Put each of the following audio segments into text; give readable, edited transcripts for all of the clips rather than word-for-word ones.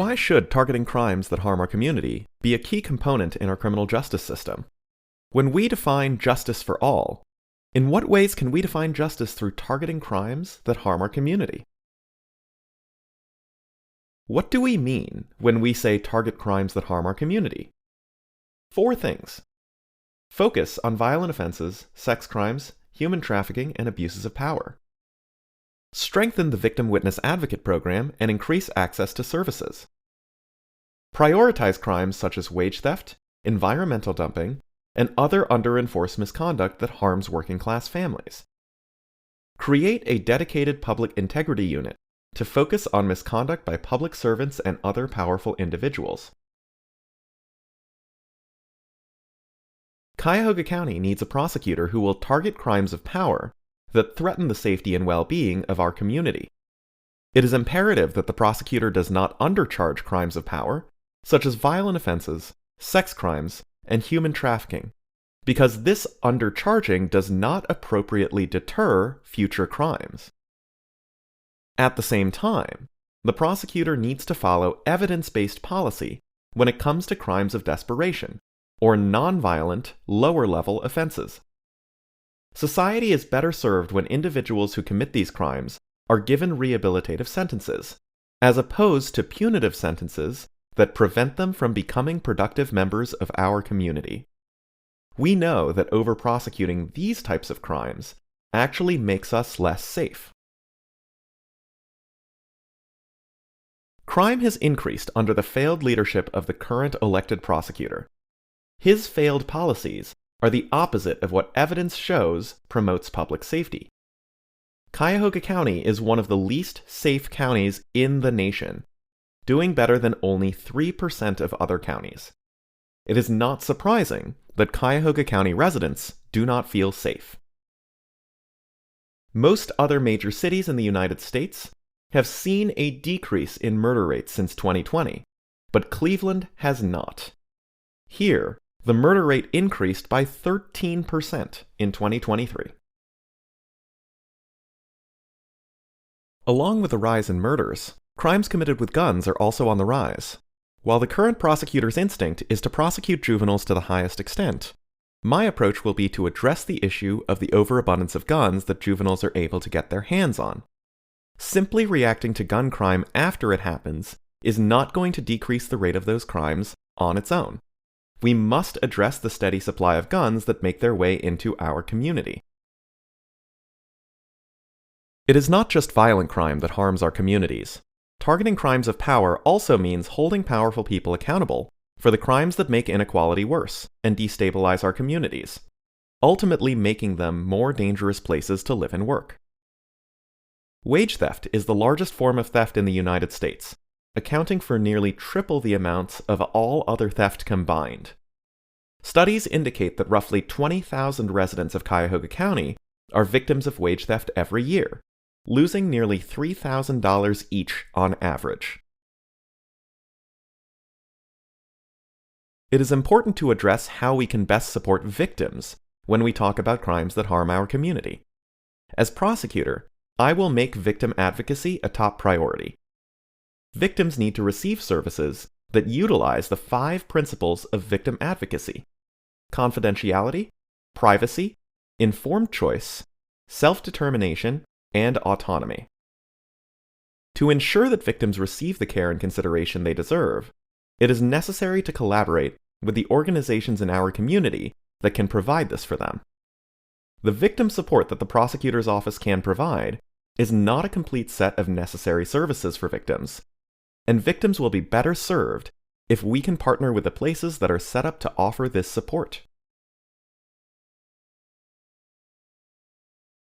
Why should targeting crimes that harm our community be a key component in our criminal justice system? When we define justice for all, in what ways can we define justice through targeting crimes that harm our community? What do we mean when we say target crimes that harm our community? 4 things. Focus on violent offenses, sex crimes, human trafficking, and abuses of power. Strengthen the Victim Witness Advocate Program and increase access to services. Prioritize crimes such as wage theft, environmental dumping, and other under-enforced misconduct that harms working-class families. Create a dedicated public integrity unit to focus on misconduct by public servants and other powerful individuals. Cuyahoga County needs a prosecutor who will target crimes of power that threaten the safety and well-being of our community. It is imperative that the prosecutor does not undercharge crimes of power, such as violent offenses, sex crimes, and human trafficking, because this undercharging does not appropriately deter future crimes. At the same time, the prosecutor needs to follow evidence-based policy when it comes to crimes of desperation, or nonviolent, lower-level offenses. Society is better served when individuals who commit these crimes are given rehabilitative sentences, as opposed to punitive sentences that prevent them from becoming productive members of our community. We know that over-prosecuting these types of crimes actually makes us less safe. Crime has increased under the failed leadership of the current elected prosecutor. His failed policies are the opposite of what evidence shows promotes public safety. Cuyahoga County is one of the least safe counties in the nation, doing better than only 3% of other counties. It is not surprising that Cuyahoga County residents do not feel safe. Most other major cities in the United States have seen a decrease in murder rates since 2020, but Cleveland has not. Here, the murder rate increased by 13% in 2023. Along with the rise in murders, crimes committed with guns are also on the rise. While the current prosecutor's instinct is to prosecute juveniles to the highest extent, my approach will be to address the issue of the overabundance of guns that juveniles are able to get their hands on. Simply reacting to gun crime after it happens is not going to decrease the rate of those crimes on its own. We must address the steady supply of guns that make their way into our community. It is not just violent crime that harms our communities. Targeting crimes of power also means holding powerful people accountable for the crimes that make inequality worse and destabilize our communities, ultimately making them more dangerous places to live and work. Wage theft is the largest form of theft in the United States, accounting for nearly triple the amounts of all other theft combined. Studies indicate that roughly 20,000 residents of Cuyahoga County are victims of wage theft every year, losing nearly $3,000 each on average. It is important to address how we can best support victims when we talk about crimes that harm our community. As prosecutor, I will make victim advocacy a top priority. Victims need to receive services that utilize the 5 principles of victim advocacy: confidentiality, privacy, informed choice, self-determination, and autonomy. To ensure that victims receive the care and consideration they deserve, it is necessary to collaborate with the organizations in our community that can provide this for them. The victim support that the prosecutor's office can provide is not a complete set of necessary services for victims, and victims will be better served if we can partner with the places that are set up to offer this support.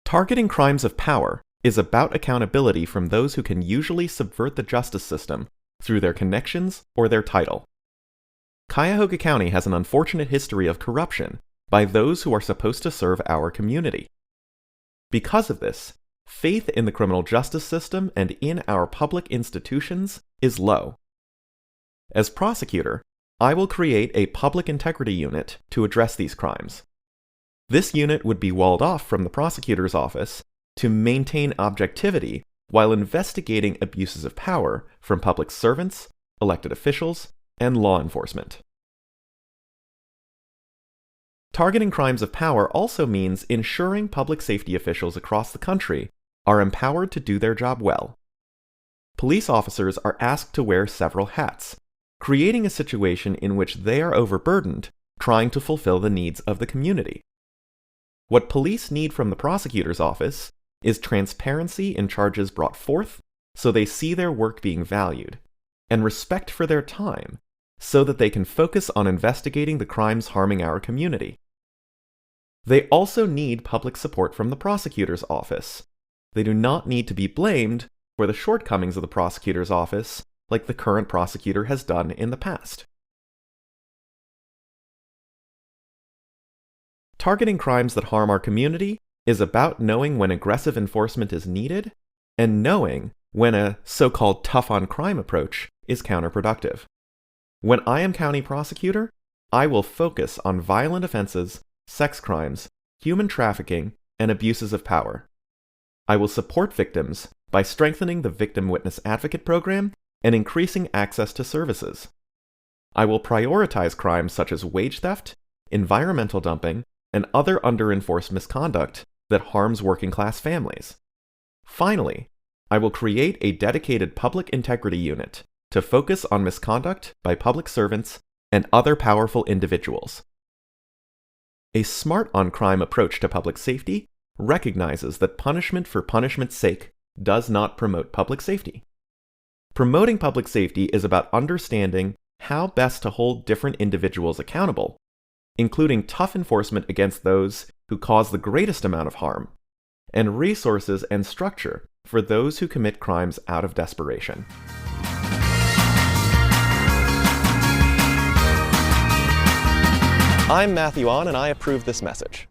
Targeting crimes of power is about accountability from those who can usually subvert the justice system through their connections or their title. Cuyahoga County has an unfortunate history of corruption by those who are supposed to serve our community. Because of this, faith in the criminal justice system and in our public institutions is low. As prosecutor, I will create a public integrity unit to address these crimes. This unit would be walled off from the prosecutor's office to maintain objectivity while investigating abuses of power from public servants, elected officials, and law enforcement. Targeting crimes of power also means ensuring public safety officials across the country are empowered to do their job well. Police officers are asked to wear several hats, creating a situation in which they are overburdened trying to fulfill the needs of the community. What police need from the prosecutor's office is transparency in charges brought forth so they see their work being valued, and respect for their time so that they can focus on investigating the crimes harming our community. They also need public support from the prosecutor's office. They do not need to be blamed for the shortcomings of the prosecutor's office like the current prosecutor has done in the past. Targeting crimes that harm our community is about knowing when aggressive enforcement is needed and knowing when a so-called tough-on-crime approach is counterproductive. When I am county prosecutor, I will focus on violent offenses, sex crimes, human trafficking, and abuses of power. I will support victims by strengthening the Victim Witness Advocate Program and increasing access to services. I will prioritize crimes such as wage theft, environmental dumping, and other under-enforced misconduct that harms working-class families. Finally, I will create a dedicated public integrity unit to focus on misconduct by public servants and other powerful individuals. A smart-on-crime approach to public safety recognizes that punishment for punishment's sake does not promote public safety. Promoting public safety is about understanding how best to hold different individuals accountable, including tough enforcement against those who cause the greatest amount of harm, and resources and structure for those who commit crimes out of desperation. I'm Matthew Ahn, and I approve this message.